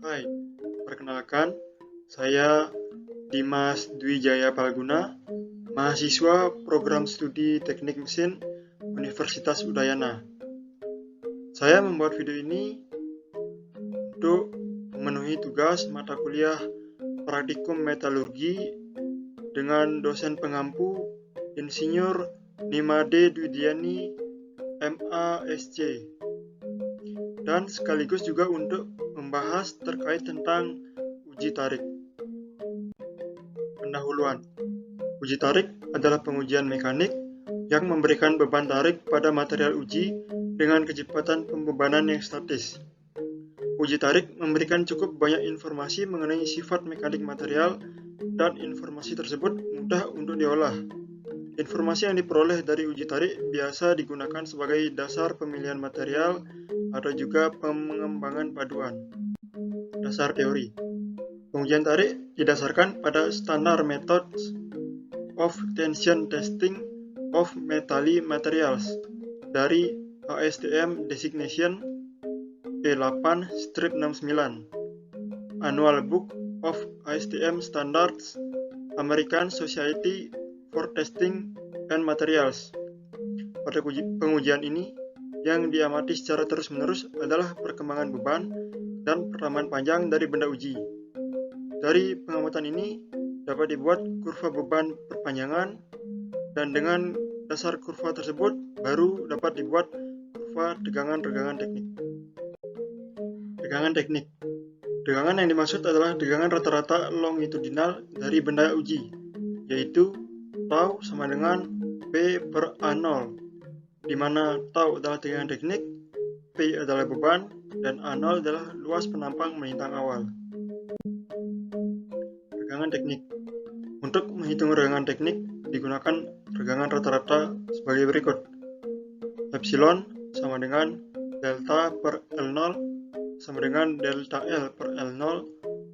Hai, perkenalkan, saya Dimas Dwijaya Palguna, mahasiswa program studi Teknik Mesin Universitas Udayana. Saya membuat video ini untuk memenuhi tugas mata kuliah praktikum metalurgi dengan dosen pengampu Insinyur Nimade Dwidiani MASC, dan sekaligus juga untuk membahas terkait tentang uji tarik. Pendahuluan. Uji tarik adalah pengujian mekanik yang memberikan beban tarik pada material uji dengan kecepatan pembebanan yang statis. Uji tarik memberikan cukup banyak informasi mengenai sifat mekanik material, dan informasi tersebut mudah untuk diolah. Informasi yang diperoleh dari uji tarik biasa digunakan sebagai dasar pemilihan material atau juga pengembangan paduan. Dasar teori. Pengujian tarik didasarkan pada Standard Methods of Tension Testing of Metallic Materials dari ASTM Designation E8-69, Annual Book of ASTM Standards, American Society for Testing and Materials. Pada pengujian ini, yang diamati secara terus-menerus adalah perkembangan beban dan perlamaan panjang dari benda uji. Dari pengamatan ini dapat dibuat kurva beban perpanjangan, dan dengan dasar kurva tersebut baru dapat dibuat kurva tegangan-regangan teknik. Tegangan teknik. Tegangan yang dimaksud adalah tegangan rata-rata longitudinal dari benda uji, yaitu tau sama dengan P per A0, di mana tau adalah tegangan teknik, P adalah beban, dan A0 adalah luas penampang melintang awal. Regangan teknik. Untuk menghitung regangan teknik, digunakan regangan rata-rata sebagai berikut. Epsilon sama dengan delta per L0 sama dengan delta L per L0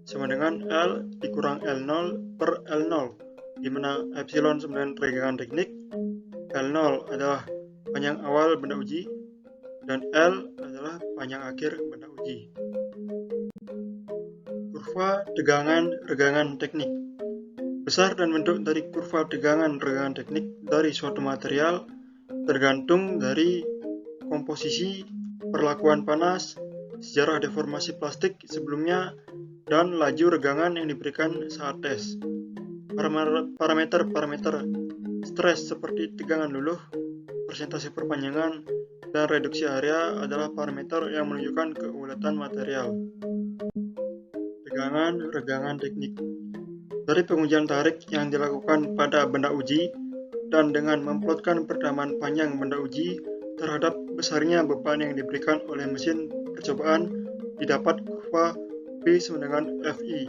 sama dengan L dikurang L0 per L0, di mana epsilon sama dengan regangan teknik, L0 adalah panjang awal benda uji, dan L adalah panjang akhir benda uji. Kurva tegangan-regangan teknik. Besar dan bentuk dari kurva tegangan-regangan teknik dari suatu material tergantung dari komposisi, perlakuan panas, sejarah deformasi plastik sebelumnya, dan laju regangan yang diberikan saat tes. Parameter-parameter stres seperti tegangan luluh, persentase perpanjangan, dan reduksi area adalah parameter yang menunjukkan keulatan material. Tegangan-regangan teknik. Dari pengujian tarik yang dilakukan pada benda uji, dan dengan memplotkan perkembangan panjang benda uji terhadap besarnya beban yang diberikan oleh mesin percobaan, didapat kurva P sama dengan Fi.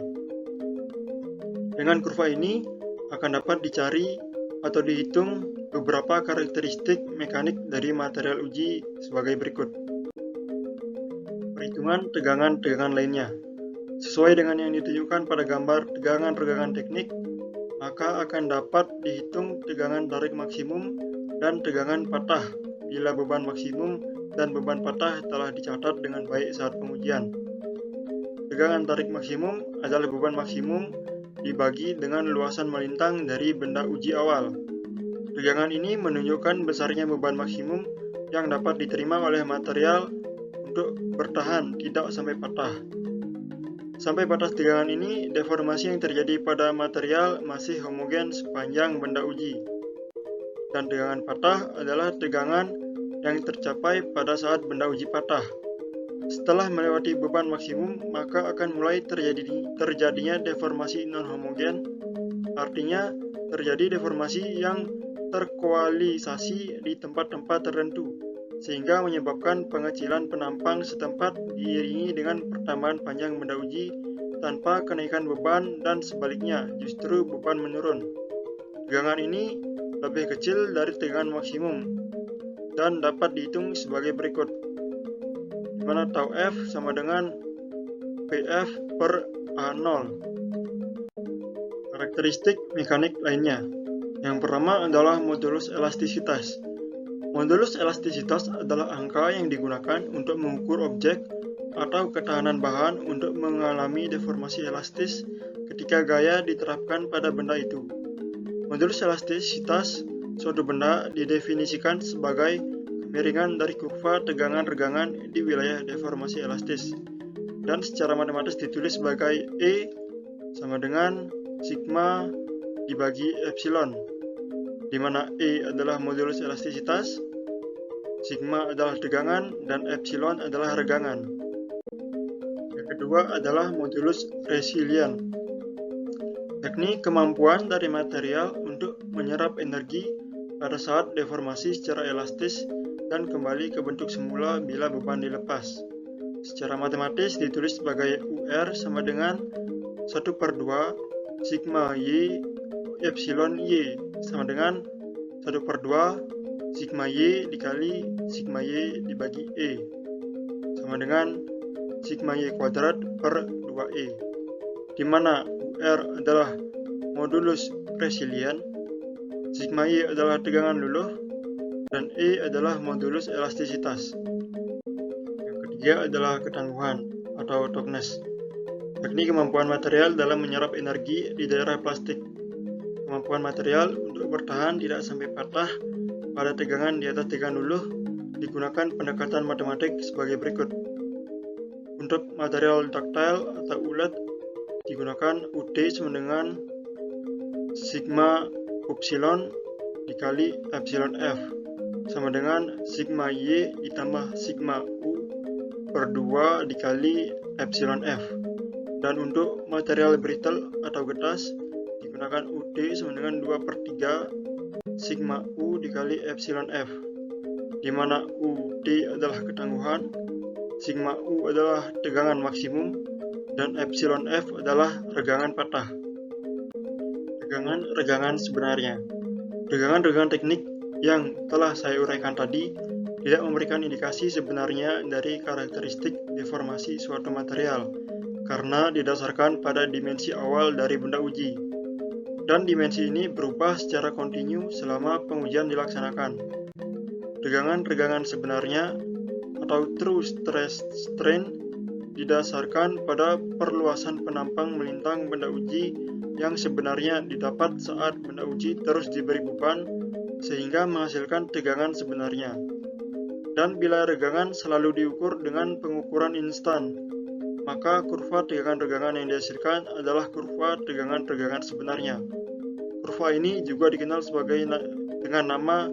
Dengan kurva ini akan dapat dicari atau dihitung beberapa karakteristik mekanik dari material uji sebagai berikut. Perhitungan tegangan-tegangan lainnya. Sesuai dengan yang ditunjukkan pada gambar tegangan-regangan teknik, maka akan dapat dihitung tegangan tarik maksimum dan tegangan patah bila beban maksimum dan beban patah telah dicatat dengan baik saat pengujian. Tegangan tarik maksimum adalah beban maksimum dibagi dengan luasan melintang dari benda uji awal. Tegangan ini menunjukkan besarnya beban maksimum yang dapat diterima oleh material untuk bertahan tidak sampai patah. Sampai batas tegangan ini, deformasi yang terjadi pada material masih homogen sepanjang benda uji. Dan tegangan patah adalah tegangan yang tercapai pada saat benda uji patah. Setelah melewati beban maksimum, maka akan mulai terjadinya deformasi non-homogen, artinya terjadi deformasi yang terkoalisasi di tempat-tempat tertentu, sehingga menyebabkan pengecilan penampang setempat diiringi dengan pertambahan panjang benda uji tanpa kenaikan beban, dan sebaliknya justru beban menurun. Tegangan ini lebih kecil dari tegangan maksimum dan dapat dihitung sebagai berikut, di mana tau F sama dengan Pf per A0. Karakteristik mekanik lainnya. Yang pertama adalah modulus elastisitas. Modulus elastisitas adalah angka yang digunakan untuk mengukur objek atau ketahanan bahan untuk mengalami deformasi elastis ketika gaya diterapkan pada benda itu. Modulus elastisitas suatu benda didefinisikan sebagai kemiringan dari kurva tegangan regangan di wilayah deformasi elastis, dan secara matematis ditulis sebagai E sama dengan sigma dibagi epsilon, di mana E adalah modulus elastisitas, sigma adalah tegangan, dan epsilon adalah regangan. Yang kedua adalah modulus resilient, yakni kemampuan dari material untuk menyerap energi pada saat deformasi secara elastis dan kembali ke bentuk semula bila beban dilepas. Secara matematis ditulis sebagai UR sama dengan 1/2 sigma Y epsilon Y sama dengan 1/2 sigma Y dikali sigma Y dibagi E sama dengan sigma Y kuadrat per 2E, di mana UR adalah modulus resilient, sigma Y adalah tegangan luluh, dan E adalah modulus elastisitas. Yang ketiga adalah ketangguhan atau toughness, yakni kemampuan material dalam menyerap energi di daerah plastik. Kemampuan material untuk bertahan tidak sampai patah pada tegangan di atas tegangan luluh digunakan pendekatan matematik sebagai berikut. Untuk material ductile atau ulet digunakan UD sama dengan sigma upsilon dikali epsilon F sama dengan sigma Y ditambah sigma U per 2 dikali epsilon F. Dan untuk material brittle atau getas digunakan UD sama dengan 2/3 sigma U dikali epsilon F, di mana UD adalah ketangguhan, sigma U adalah tegangan maksimum, dan epsilon F adalah regangan patah. Regangan sebenarnya. Regangan teknik yang telah saya uraikan tadi tidak memberikan indikasi sebenarnya dari karakteristik deformasi suatu material, karena didasarkan pada dimensi awal dari benda uji, dan dimensi ini berubah secara kontinu selama pengujian dilaksanakan. Regangan sebenarnya atau true stress strain didasarkan pada perluasan penampang melintang benda uji yang sebenarnya didapat saat benda uji terus diberi beban sehingga menghasilkan tegangan sebenarnya. Dan bila regangan selalu diukur dengan pengukuran instan, maka kurva tegangan regangan yang dihasilkan adalah kurva tegangan regangan sebenarnya. Kurva ini juga dikenal dengan nama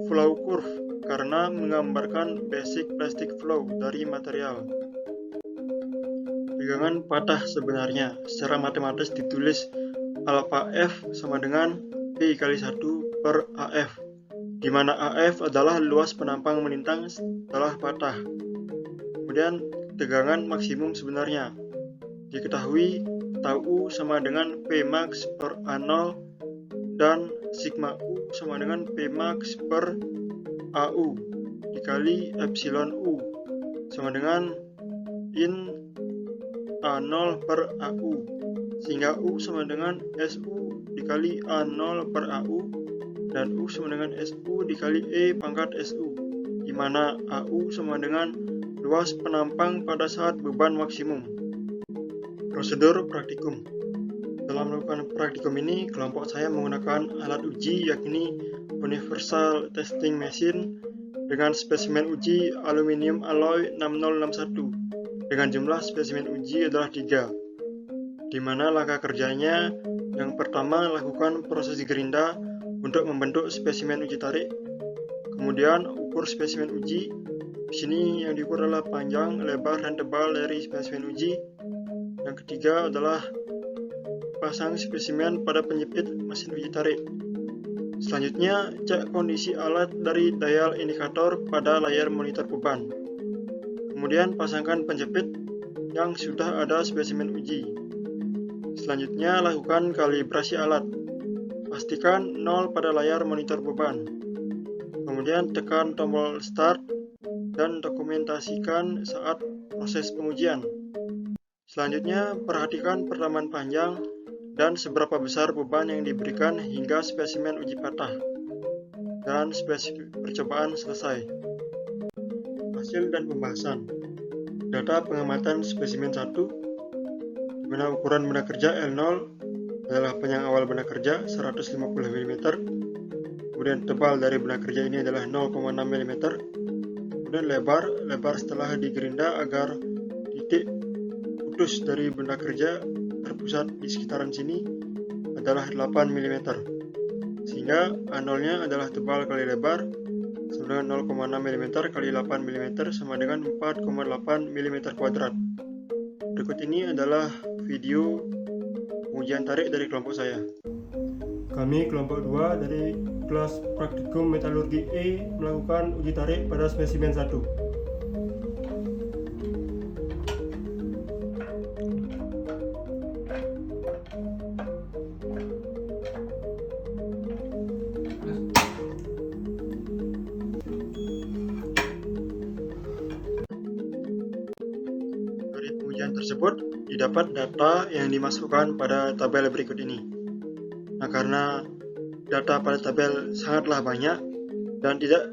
flow curve karena menggambarkan basic plastic flow dari material. Tegangan patah sebenarnya secara matematis ditulis alpha F sama dengan P kali 1 per AF, di mana AF adalah luas penampang melintang setelah patah. Kemudian tegangan maksimum sebenarnya diketahui tau U sama dengan P max per A0 dan sigma U sama dengan P max per AU dikali epsilon U sama dengan in A0 per AU, sehingga U sama dengan SU dikali A0 per AU dan U sama dengan SU dikali E pangkat SU, di mana AU sama dengan luas penampang pada saat beban maksimum. Prosedur praktikum. Dalam melakukan praktikum ini, kelompok saya menggunakan alat uji yakni Universal Testing Machine dengan spesimen uji aluminium alloy 6061 dengan jumlah spesimen uji adalah 3, di mana langkah kerjanya yang pertama lakukan proses gerinda untuk membentuk spesimen uji tarik, kemudian ukur spesimen uji. Di sini yang diukur adalah panjang, lebar, dan tebal dari spesimen uji. Yang ketiga adalah pasang spesimen pada penjepit mesin uji tarik. Selanjutnya, cek kondisi alat dari dial indikator pada layar monitor beban. Kemudian pasangkan penjepit yang sudah ada spesimen uji. Selanjutnya lakukan kalibrasi alat. Pastikan 0 pada layar monitor beban. Kemudian tekan tombol start dan dokumentasikan saat proses pengujian. Selanjutnya perhatikan perlaman panjang dan seberapa besar beban yang diberikan hingga spesimen uji patah. Dan percobaan selesai. Hasil dan pembahasan. data pengamatan spesimen 1, di mana ukuran benda kerja L0 adalah panjang awal benda kerja 150 mm, kemudian tebal dari benda kerja ini adalah 0,6 mm, kemudian lebar setelah digerinda agar titik putus dari benda kerja terpusat di sekitaran sini adalah 8 mm, sehingga A0-nya adalah tebal kali lebar sama dengan 0,6 mm kali 8 mm sama dengan 4,8 mm kuadrat. Berikut ini adalah video pengujian tarik dari kelompok saya. Kami kelompok 2 dari kelas praktikum metalurgi E melakukan uji tarik pada spesimen 1. Dari pengujian tersebut didapat data yang dimasukkan pada tabel berikut ini. Nah, karena data pada tabel sangatlah banyak dan tidak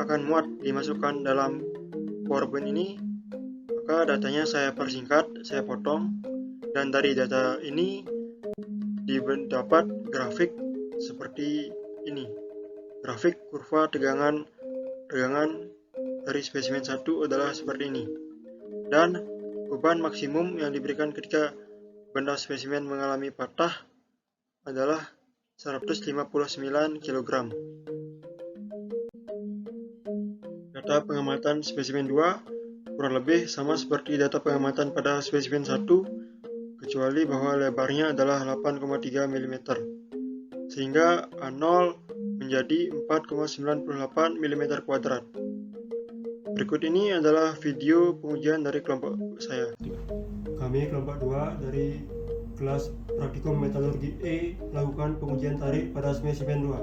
akan muat dimasukkan dalam PowerPoint ini, maka datanya saya persingkat, saya potong, dan dari data ini didapat grafik seperti ini. Grafik kurva tegangan dari spesimen 1 adalah seperti ini. Dan beban maksimum yang diberikan ketika benda spesimen mengalami patah adalah 159 kg. Data pengamatan spesimen 2 kurang lebih sama seperti data pengamatan pada spesimen 1, kecuali bahwa lebarnya adalah 8,3 mm, sehingga A0 menjadi 4,98 mm kuadrat. Berikut ini adalah video pengujian dari kelompok saya. Kami kelompok 2 dari kelas praktikum metalurgi E melakukan pengujian tarik pada spesimen 2.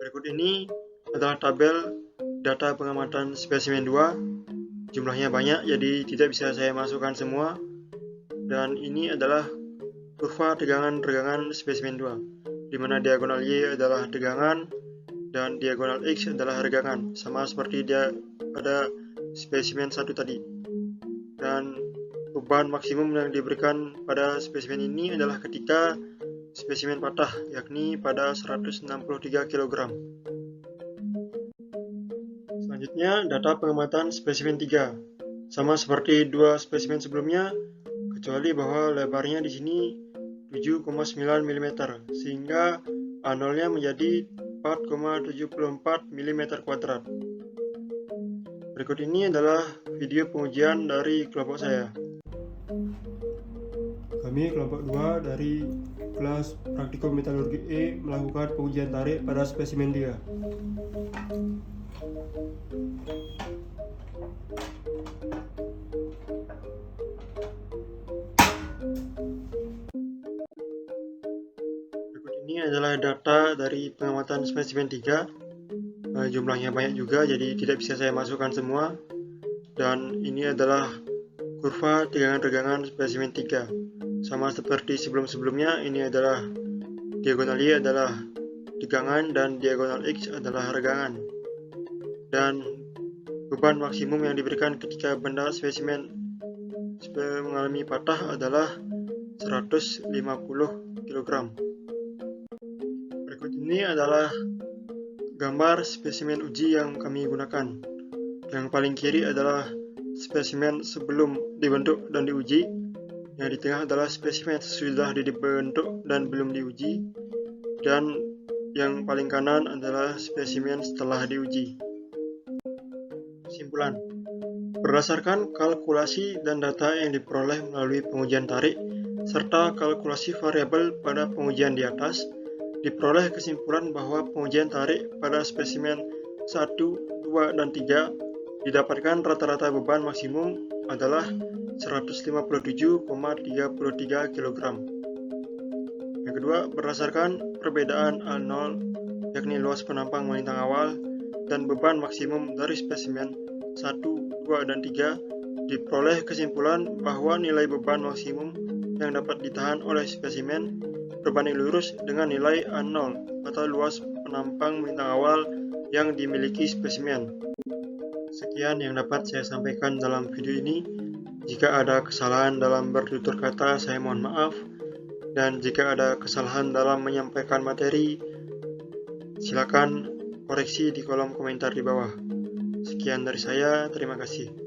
Berikut ini adalah tabel data pengamatan spesimen 2. Jumlahnya banyak, jadi tidak bisa saya masukkan semua. Dan ini adalah kurva tegangan-regangan spesimen 2, di mana diagonal Y adalah tegangan dan diagonal X adalah regangan, sama seperti dia pada spesimen 1 tadi. Dan beban maksimum yang diberikan pada spesimen ini adalah ketika spesimen patah, yakni pada 163 kg. Selanjutnya, data pengamatan spesimen 3. Sama seperti dua spesimen sebelumnya, kecuali bahwa lebarnya di sini 7,9 mm, sehingga A0-nya menjadi 4,74 mm kuadrat. Berikut ini adalah video pengujian dari kelompok saya. Kami kelompok 2 dari kelas praktikum metalurgi E melakukan pengujian tarik pada spesimen 3. Ini adalah data dari pengamatan spesimen 3. Jumlahnya banyak juga, jadi tidak bisa saya masukkan semua. Dan ini adalah kurva tegangan-regangan spesimen 3. Sama seperti sebelum-sebelumnya, ini adalah diagonal Y adalah tegangan dan diagonal X adalah regangan. Dan beban maksimum yang diberikan ketika benda spesimen mengalami patah adalah 150 kg. Berikut ini adalah gambar spesimen uji yang kami gunakan. Yang paling kiri adalah spesimen sebelum dibentuk dan diuji. Yang di tengah adalah spesimen sudah dibentuk dan belum diuji. Dan yang paling kanan adalah spesimen setelah diuji. Kesimpulan: berdasarkan kalkulasi dan data yang diperoleh melalui pengujian tarik serta kalkulasi variabel pada pengujian di atas, diperoleh kesimpulan bahwa pengujian tarik pada spesimen 1, 2, dan 3 didapatkan rata-rata beban maksimum adalah 157,33 kg. Yang kedua, berdasarkan perbedaan A0, yakni luas penampang melintang awal, dan beban maksimum dari spesimen 1, 2, dan 3 diperoleh kesimpulan bahwa nilai beban maksimum yang dapat ditahan oleh spesimen berbanding lurus dengan nilai A0 atau luas penampang bintang awal yang dimiliki spesimen. Sekian yang dapat saya sampaikan dalam video ini. Jika ada kesalahan dalam bertutur kata, saya mohon maaf. Dan jika ada kesalahan dalam menyampaikan materi, silakan koreksi di kolom komentar di bawah. Sekian dari saya, terima kasih.